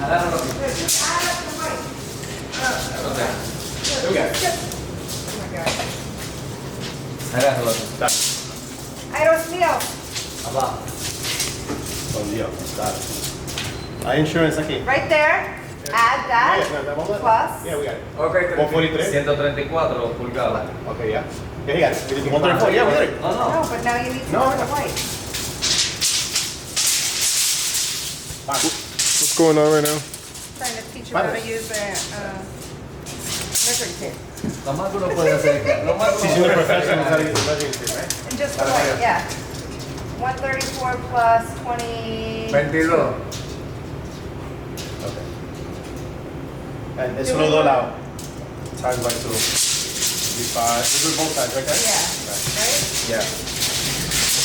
Just add up the height. Okay. Here we go. Oh my God. Hágaselo. Hay 2,000. Abajo. Oh, yeah, got it. Insurance aquí. Right there. Add that. Plus. Yeah, we got it. Okay, 143? 134 pulgadas. Okay, yeah. Yeah, he got it. 134, yeah, we got it. No, No, no. but now you need to No, know I the know. white. What's going on right now? Trying to teach you how to use a measuring tape. Lo más que uno puede hacer. Lo más que Teaching uno the puede professionals how to hacer. use the measuring tape, right? And just the white, yeah. 134 plus 20. 22. Okay. And it's solo $2 times by 2. Be 5. We'll do both sides, right, guys? Yeah. Right? Yeah.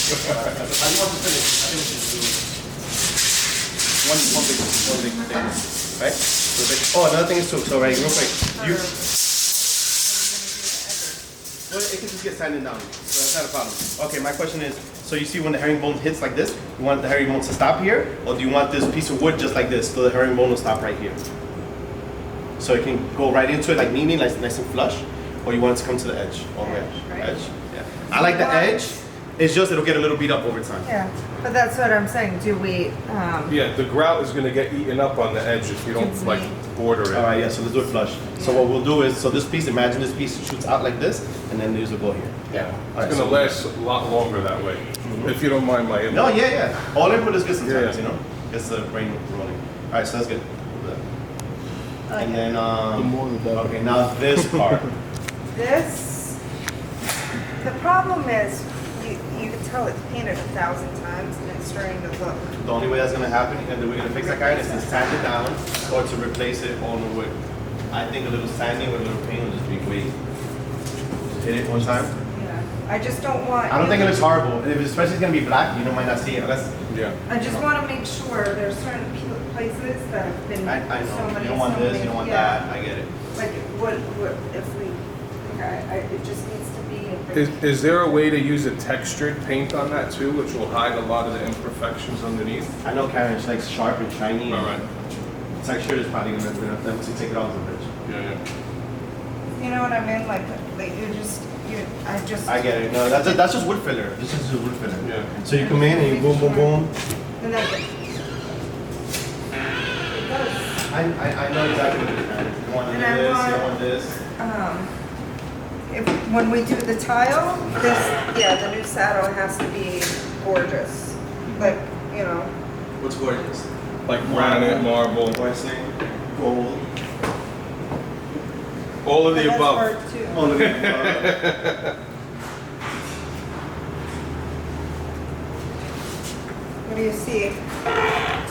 I just want to finish. I think we should do one big thing, right? So oh, another thing is too. So right, real quick, you. Well, it can just get sanded down, so that's not a problem. Okay, my question is, so you see when the herringbone hits like this, you want the herringbone to stop here, or do you want this piece of wood just like this, so the herringbone will stop right here? So it can go right into it like meaning, like nice and flush, or you want it to come to the edge, all the way, Right. edge. Yeah. I like the edge. It's just it'll get a little beat up over time. Yeah, but that's what I'm saying. Do we, Yeah, the grout is gonna get eaten up on the edge if you don't like border it. All right, yeah. So let's do it flush. So what we'll do is, so this piece, imagine this piece shoots out like this, and then these will go here. Yeah, All right, it's gonna so- last a lot longer that way. If you don't mind my input. No, yeah. All input is good sometimes, Yeah. you know. Gets the brain rolling. All right, so that's good. like And then, more the better. okay, now this part. this, the problem is, you can tell it's painted 1,000 times and it's starting to look. The only way that's gonna happen, and then we're gonna fix that guy, is to sand it down or to replace it on the wood. I think a little sanding with a little paint will just be great. Just hit it one time. Yeah. I just don't want. I don't think it looks horrible. And if especially it's gonna be black, you might not see it unless. Yeah. I just want to make sure there's certain places that have been I so know. many. You don't want so this, many- you don't want yeah. that. I get it. Like what if we? It just needs to be. Is there a way to use a textured paint on that too, which will hide a lot of the imperfections underneath? I know Karen, she likes sharp and shiny. All right. Texture is probably gonna be them to take it off the bitch. Yeah. You know what I mean? Like I just. I get it. No, that's just wood filler. This is just wood filler. Yeah. So you come in and you boom, boom, boom. And then it does. I know exactly what it is, man. You want And this, I you want- want this. When we do the tile, the new saddle has to be gorgeous. Like, you know. What's gorgeous? Like granite, marble, Porcelain, gold. all of and the that's above. hard too. Oh, look at What do you see?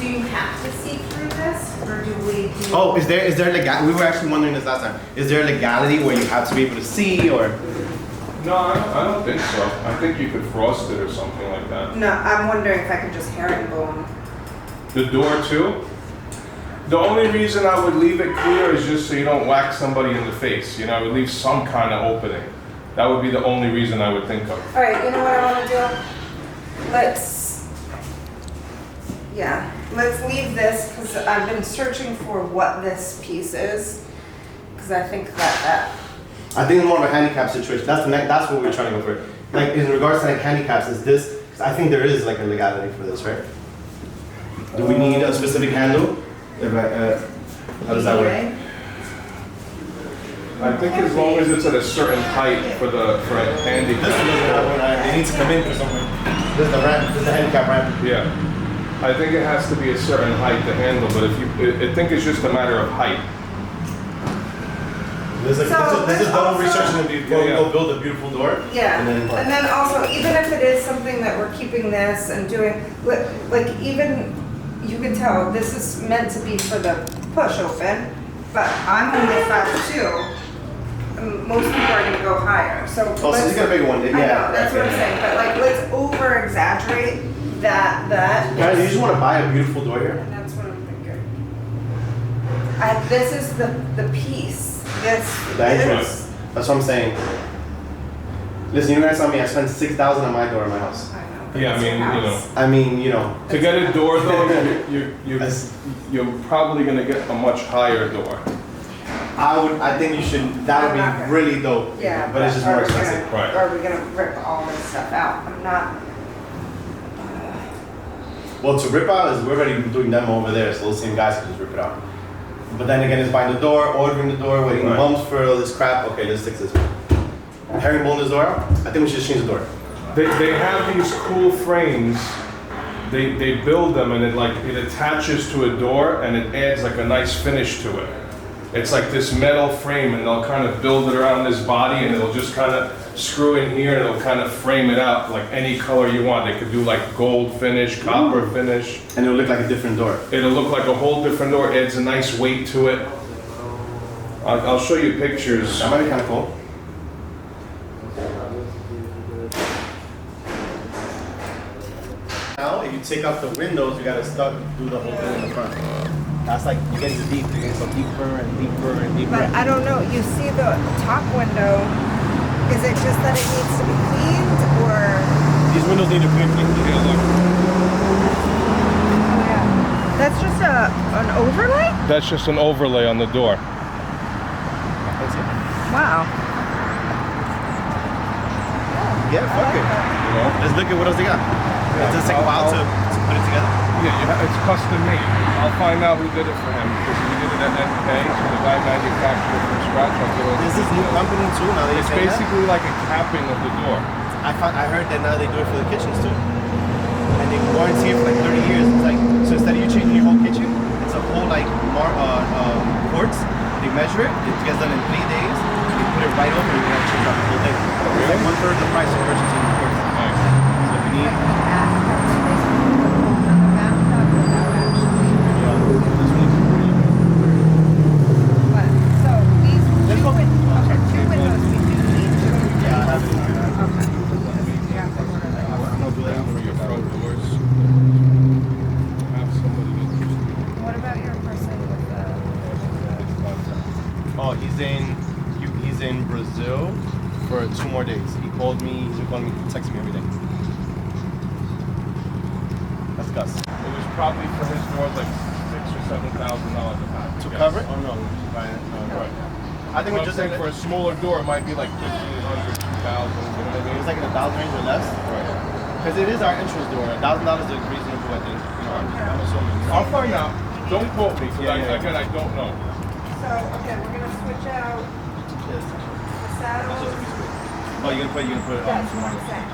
Do you have to see through this, or do we do? Oh, is there legality? We were actually wondering this last time. Is there legality where you have to be able to see, or? No, I don't think so. I think you could frost it or something like that. No, I'm wondering if I could just herringbone. The door too? The only reason I would leave it clear is just so you don't whack somebody in the face. You know, I would leave some kind of opening. That would be the only reason I would think of. All right, you know what I want to do? Let's leave this because I've been searching for what this piece is because I think that. I think it's more of a handicap situation. That's what we're trying to go for. Like in regards to like handicaps, is this? Cause I think there is like a legality for this, right? Do we need a specific handle? How does that work? Okay. I think as long as it's at a certain height for This one handicap. doesn't have one. They need to come in for something. This is the ramp. This is the handicap ramp. Yeah. I think it has to be a certain height to handle, but if you, I think it's just a matter of height. This is double also- researching before we Yeah. go build a beautiful door. Yeah, And then also, even if it is something that we're keeping this and doing, like even, you can tell, this is meant to be for the push open, but I'm only 5'2". Most people are gonna go higher, so. Oh, so you let's- got a bigger one, yeah. I know, that's what I'm yeah. saying, but like, let's over exaggerate that. Guys, you just want to buy a beautiful door here. And that's what I'm thinking. This is the piece, this The entrance. is. That's what I'm saying. Listen, you guys saw me. I spent $6,000 on my door in my house. I know. Yeah, I mean, you know, I mean, you know. to get a door though, you're probably gonna get a much higher door. I think you should, that I'm not would be gonna- really dope. Yeah. But it's just more are we gonna- expensive. Right. Are we gonna rip all this stuff out? I'm not. Well, to rip out is, we're already doing demo over there, so those same guys can just rip it out. But then again, it's buying the door, ordering the door, waiting Right. months for all this crap. Okay, let's fix this one. Herringbone this door out? I think we should change the door. They have these cool frames. They build them and it attaches to a door and it adds like a nice finish to it. It's like this metal frame and they'll kind of build it around this body and it'll just kind of screw in here and it'll kind of frame it out like any color you want. They could do like gold finish, copper finish. And it'll look like a different door. It'll look like a whole different door. Adds a nice weight to it. I'll show you pictures. That might be kind of cool. Now, if you take out the windows, you gotta do the whole thing in the front. That's like, you get deep, you get so deeper and deeper and deeper. But I don't know. You see the top window. Is it just that it needs to be cleaned, or? These windows need to be cleaned. Oh yeah. That's just an overlay. That's just an overlay on the door. That's it. Wow. Yeah, fuck it. You know? Let's look at what else they got. It does take a while to put it together. Yeah, it's custom made. I'll find out who did it for him because he did it at NK, so the guy manufactured it from scratch. I'll do it. Is this new company too? Now they It's say that? basically like a capping of the door. I heard that now they do it for the kitchens too. And they warranty it for like 30 years. It's like, so instead of you changing your whole kitchen, it's a whole like quartz. They measure it, it gets done in 3 days, they put it right over and you have to change out the whole thing. It's like 1/3 the price of purchasing the quartz. Nice. So if you need, Your front doors. Have somebody What about your person with the? oh, he's in Brazil for 2 more days. He called me, he's been calling me, texting me every day. That's Gus. It was probably for his doors like $6,000 or $7,000 a pack. To cover it? Oh no, we're just buying it. No, Right. I think we're I'm just saying for a smaller door, it might be like 1,500, 2,000. You know what I mean? it's like in $1,000 range or less. Right. Because it is our entrance door. $1,000 is reasonable, I think. You know, I'm assuming. I'll find out. Don't quote me, because Yeah. again, I don't know. So okay, we're gonna switch out Yes. the saddles. Oh, you're gonna put it on. That's what I'm saying.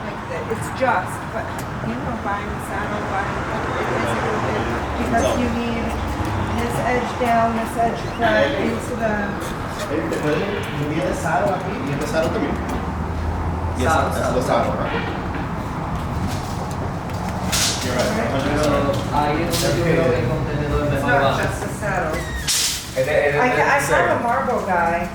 Like it's just, but you know, buying the saddle, because you need this edge down, this edge cut into the. ¿Y el saddle aquí? ¿Y el saddle también? Yes, that's the saddle, right? You're right. Ahí es donde yo veo el contenedor de It's más not bajo. just the saddle. I I found a marble guy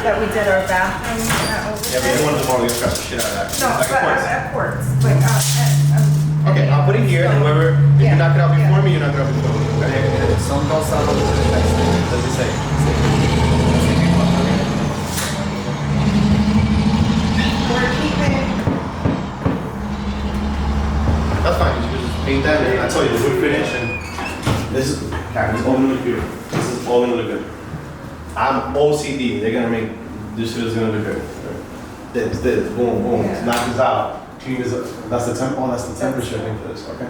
that we did our bathroom at Yeah, but one of the more, we scrap the shit out of that. No, Like but a quartz. at quartz, like Okay, I'll put it here, and whoever, if you knock it out before me, you knock it out before me. Okay. Son dos sábados de Does it say? We're keeping. That's fine, you can just paint that, and I told you, the wood finish, and this is, Karen, it's all gonna look beautiful. This is all gonna look good. I'm OCD, they're gonna make, this shit is gonna look good. This, boom, boom, Yeah. knock this out. Clean this up. That's the that's the temperature thing for this, okay?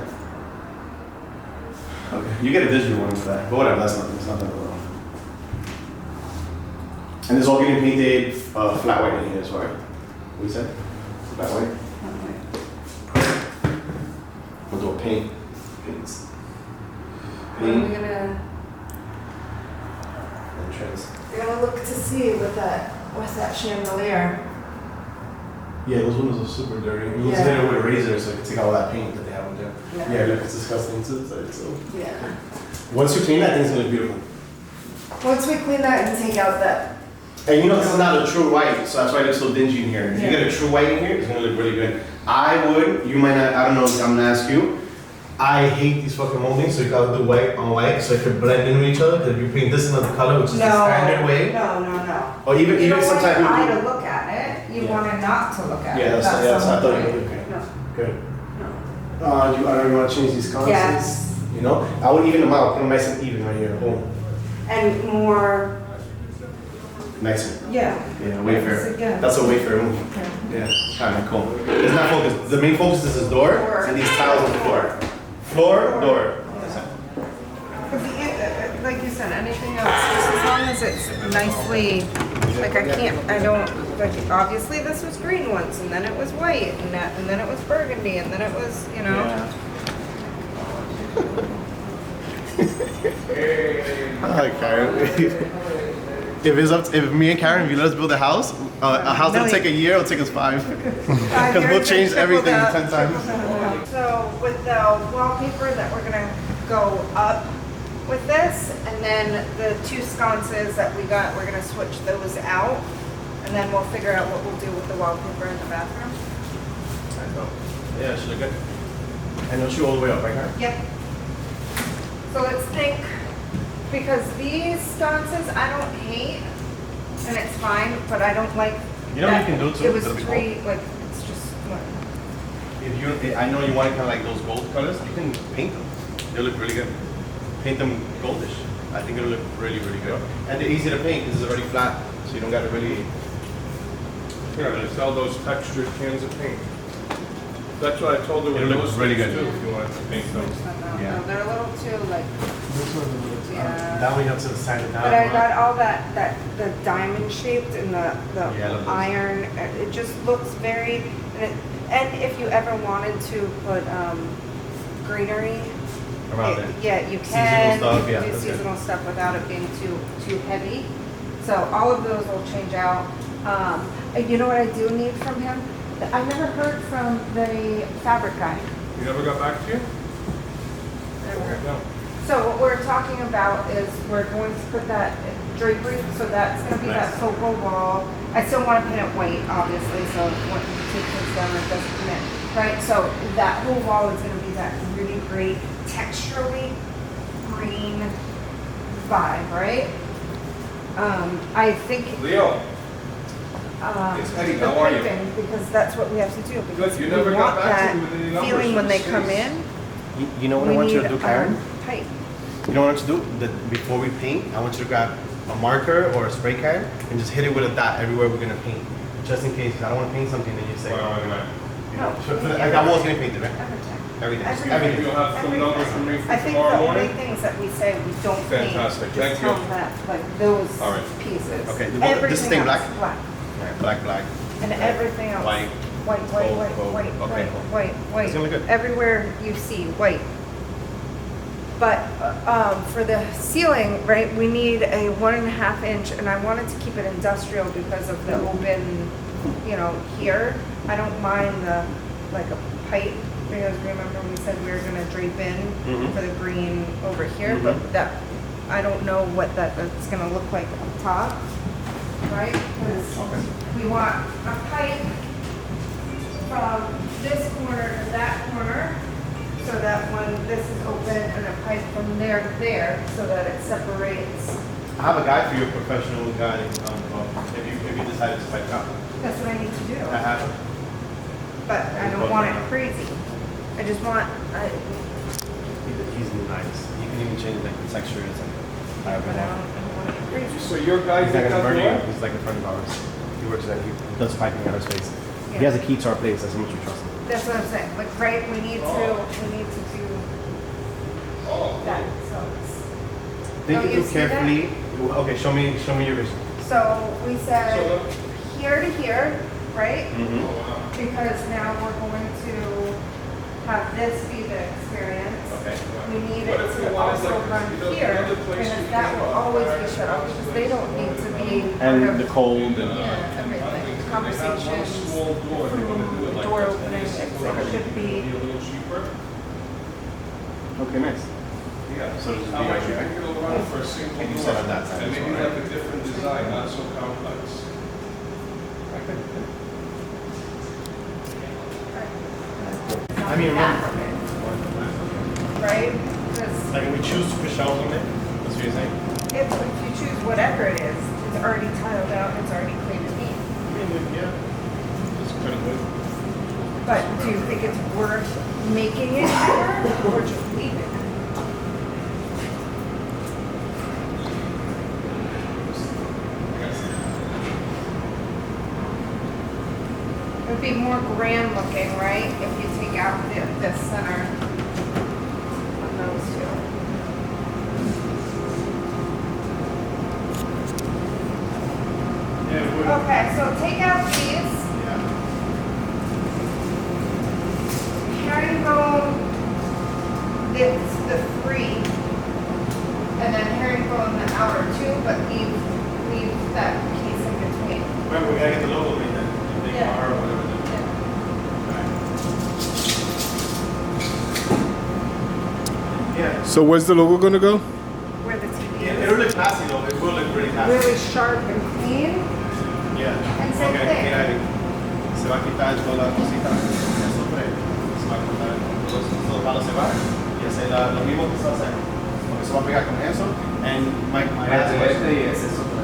Okay, you get a digital one for that, but whatever, that's not that wrong. And it's all getting painted flat white in here as well, right? What you said? Flat white? We'll do a paint. Paints. What are we Paint gonna? entrance. We're gonna look to see with that chandelier. Yeah, those windows are super dirty. We Yeah. did it with a razor so I could take all that paint that they have in there. Yeah. Yeah, look, it's disgusting too. So Yeah. once you clean that, thing's gonna look beautiful. Once we clean that and take out that. And you know this is not a true white, so that's why it looks so dingy in here. If you Yeah. get a true white in here, it's gonna look really good. I would, you might not, I don't know, I'm gonna ask you. I hate these fucking moldings, so you gotta do white on white so it can blend in with each other. Because if you paint this another color, which is the standard way, No. or even You don't want sometimes your eye you to look at it. You Yeah. want it not to look at Yeah, it. that's I the thought whole you point. would. Okay. No. Good. Do you want to change these sconces? Yes. You know, I would even them out, put them nice and even right here. Boom. And more, Nicer. yeah. Yeah, Wayfair. Yeah. That's a Wayfair move. Okay. Yeah, kind of cool. It's not focused. The main focus is this door and these tiles on the floor. Floor, door. That's it. But like you said, anything else, just as long as it's nicely, like I don't, like obviously this was green once, and then it was white, and then it was burgundy, and then it was, you know. Hi, Karen. If me and Karen, if you let us build a house that'll take a year, it'll take us 5. Because we'll change everything 10 times. So with the wallpaper that we're gonna go up with this, and then the 2 sconces that we got, we're gonna switch those out, and then we'll figure out what we'll do with the wallpaper in the bathroom. Yeah, it should look good. And it'll shoot all the way up, right, Karen? Yep. So let's think, because these sconces I don't hate, and it's fine, but I don't like. You know what that you can do too? It was That'll be 3, like, it's just, what? I know you want kind of like those gold colors, you can paint them. They'll look really good. Paint them goldish. I think it'll look really, really good. And they're easy to paint. This is already flat, so you don't got to really. Yeah, they sell those textured cans of paint. That's what I told her with It'll look those really things good. too, if you wanted to paint them. Yeah. No, they're a little too, like, yeah. That way up to the side of that. But I got all that the diamond shaped and the Yeah, I love those. iron, it just looks very, and if you ever wanted to put greenery, Around it. yeah, you Seasonal can stuff, yeah, do that's good. seasonal stuff without it being too heavy. So all of those will change out. And you know what I do need from him? I never heard from the fabric guy. You never got back to you? Never. No. So what we're talking about is we're going to put that drapery, so that's gonna be that Nice. focal wall. I still wanna paint it white, obviously, so when you take things down, it doesn't commit, right? So that whole wall is gonna be that really great texturally green vibe, right? I think, Leo, It's Eddie, the how are you? piping, because that's what we have to do, because you we never got want back that to me with any numbers feeling for when the they come space. in. You know what I We want you need, to do, Karen? pipe. You know what I want you to do? Before we paint, I want you to grab a marker or a spray can and just hit it with a dot everywhere we're gonna paint. Just in case, 'cause I don't want to paint something and you say, Right, oh, right, right. you know, No, like that wall's gonna paint it, right? Everything. Everything. Maybe you'll have some Everything. numbers from me I for think tomorrow the only morning? things that we say we don't paint, Fantastic. just Thank tell you. them that, like those All right. pieces. Okay, this is Everything stained else, black? Black, black. And everything else. White. White, white, Gold, white, gold. white, Okay, white, cool. white, white. It's gonna look good. Everywhere you see white. But for the ceiling, right, we need a 1.5 inch, and I wanted to keep it industrial because of the open, you know, here. I don't mind like a pipe, because remember we said we were gonna drape in Mhm. for the green over here, Mhm. but that, I don't know what that's gonna look like up top, right? Because we want a pipe from this corner to that corner, so that when this is open, and a pipe from there to there, so that it separates. I have a guy for your professional guy, if you decided to pipe out. That's what I need to do. I have him. But I don't want it crazy. I just want, He's nice. You can even change like the texture or something. but I don't want it crazy. So your guy He's did not gonna that burn you. door? He's like a friend of ours. He works at, he does piping out of space. He Yeah. has a key to our place. That's how much we trust him. That's what I'm saying. Like, right, we need to do Oh, that, so. Think Oh, it you through see that? carefully. Okay, show me your vision. So we said So here to here, right? Mm-hmm. Oh, wow. Because now we're going to have this be the experience. Okay. We need What it if we to wanted, also like, run you know, here, another place and you that can will have always fire be shut off, because they don't need to be part And of, the cold and yeah, everything, conversations, Small door, they want to do it like door this. opening, it should Be be, a little cheaper. okay, nice. Yeah. So it'll just How be much right you here. can go around for a single And you door. said on that side And as maybe well, have right? a different design, not so complex. I mean, right? Because like we choose to put shelves on there. That's what you're saying. if you choose whatever it is, it's already tiled out, it's already clean and neat. Yeah. Just pretty good. But do you think it's worth making it bigger or just leaving it? It would be more grand looking, right, if you take out this center of those two. Yeah, it would. Okay, so take out these. Yeah. Herringbone, it's the 3, and then herringbone the outer 2, but leave that piece in between. Remember, we gotta get the logo made then. The big Yeah. R or whatever. Yeah. So where's the logo gonna go? Where the TV Yeah, is. it'll look classy though. It will look really classy. Really sharp and clean. Yeah. And same Ok, thing. mira, se va a quitar toda la cosita. Eso fue. Se va a quitar todos los palos se van. Y hacer lo mismo que se va a hacer. Porque se va a pegar con eso. And my last question. y ese es otro.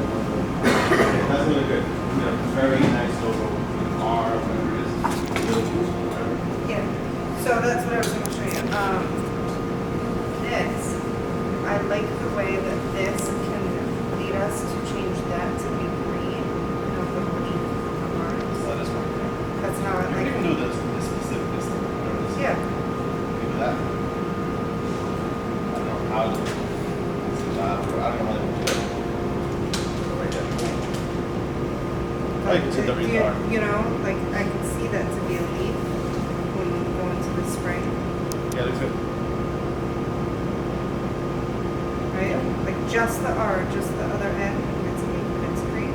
That's really good. You know, very nice logo. R, whatever it is. Whatever. Yeah. So that's what I was going to show you. This, I like the way that this can lead us to change that to be green. You know, the green arms. So that is one thing. That's how I You like can it. do this specific, whatever this is. Yeah. You can do that. I don't know how to do it. I don't know how to do it. Right there. Oh, you can see the Do green bar. you know, like I can see that to be a leaf when we go into the spring, Yeah, looks good. right? Like just the R, just the other end, it's a leaf and it's green.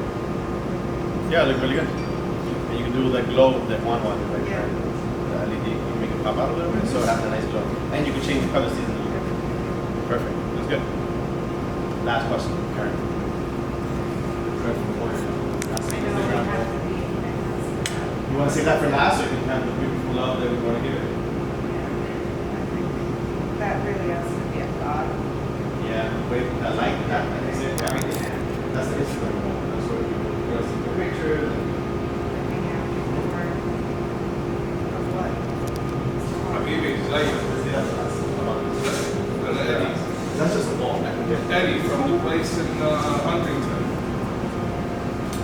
Yeah, it looks really good. And you can do the glow, that one, like Yeah. the LED. You can make it pop out a little bit, so it has a nice glow. And you can change the color seasonally. Perfect. That's good. Last question, Karen. You want to save that for last, or you can have the beautiful love that we want to give it? That really has to be a thought. Yeah, wait, I like that. Like I said, everything. That's the Instagram one. That's what you guys see the pictures. See, that's us. That's just a wall. Eddie from the place in Huntington.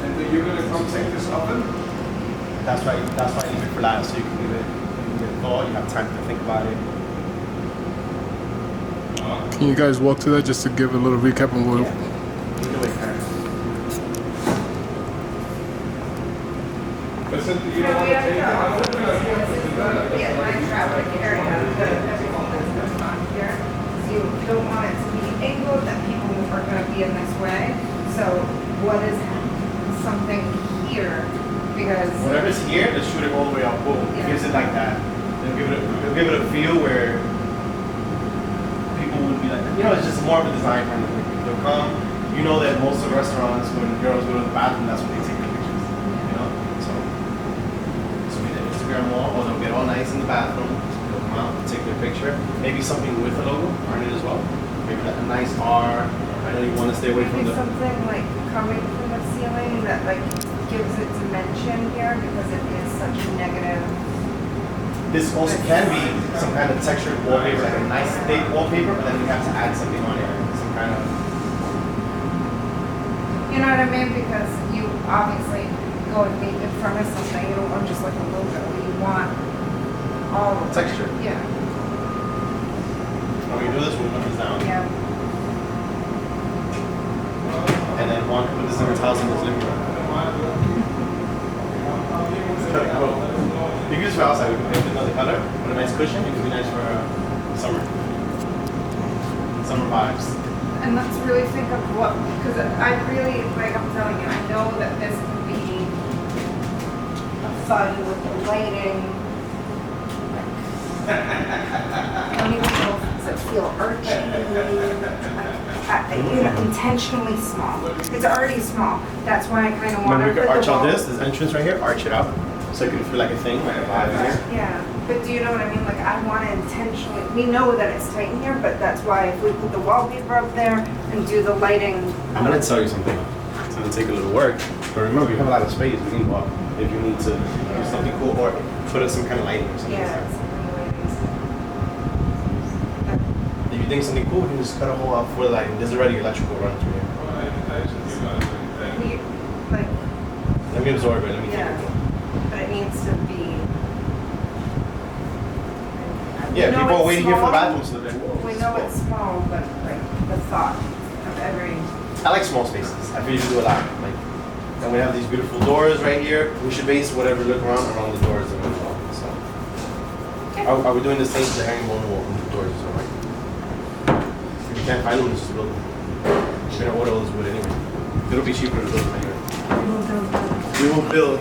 And you're gonna come take this oven? That's why you leave it for last, so you can leave it. You can thought, you have time to think about it. Can you guys walk to that just to give a little recap on what? Either way, Karen. But since you don't want to take the oven, Yeah, my traffic area, everything that's going on here. So you don't want it to be angled that people are gonna be in this way. So what is something here? Because Whatever's here, just shoot it all the way up. Boom. It Yeah. gives it like that. It'll give it a feel where people would be like, you know, it's just more of a design kind of thing. They'll come. You know that most of the restaurants, when girls go to the bathroom, that's when they take their pictures. You know, so we did Instagram wall, or they'll get all nice in the bathroom. They'll come out, take their picture. Maybe something with a logo on it as well. Maybe like a nice R. I know you want to stay away from maybe the. something like coming from the ceiling that like gives it dimension here because it is such a negative. This also can be some kind of textured wallpaper, like a nice thick wallpaper, but then you have to add something on it, some kind of. You know what I mean? Because you obviously go and be in front of something. You don't want just like a logo. You want all of it. Texture. Yeah. When we do this, we'll put this down. Yeah. And then one, put this in his house in his living room. You can use for outside, we can paint another color, put a nice cushion, it could be nice for summer. Summer vibes. And let's really think of what, because I really, like I'm telling you, I know that this can be a fun with the lighting. I don't even know if it feel archy. You know, intentionally small. It's already small. That's why I kind of want Remember, to we put could the arch wall. on this entrance right here, arch it out, so it could feel like a thing, like a vibe in here. Yeah, but do you know what I mean? Like I want to intentionally, we know that it's tight in here, but that's why if we put the wallpaper up there and do the lighting. I'm gonna tell you something. It's gonna take a little work, but remember, you have a lot of space. We can walk if you need to do something cool, or put some kind of lighting or something. Yeah. something like this. If you think something cool, we can just cut a hole out for the lighting. There's already electrical run through here. Like, Let me absorb it. Let me take yeah, it. but it needs to be. Yeah, We know people are it's waiting here for the small. bathrooms, so they're like, whoa, We this know is it's small, but like the thought of every. cool. I like small spaces. I feel you do a lot. Like, and we have these beautiful doors right here. We should base whatever look around the doors as well. So, are we doing the same to the herringbone wall and the doors as well, right? If you can't find them, just build them. We're gonna order all this wood anyway. It'll be cheaper to build them anyway. We will build.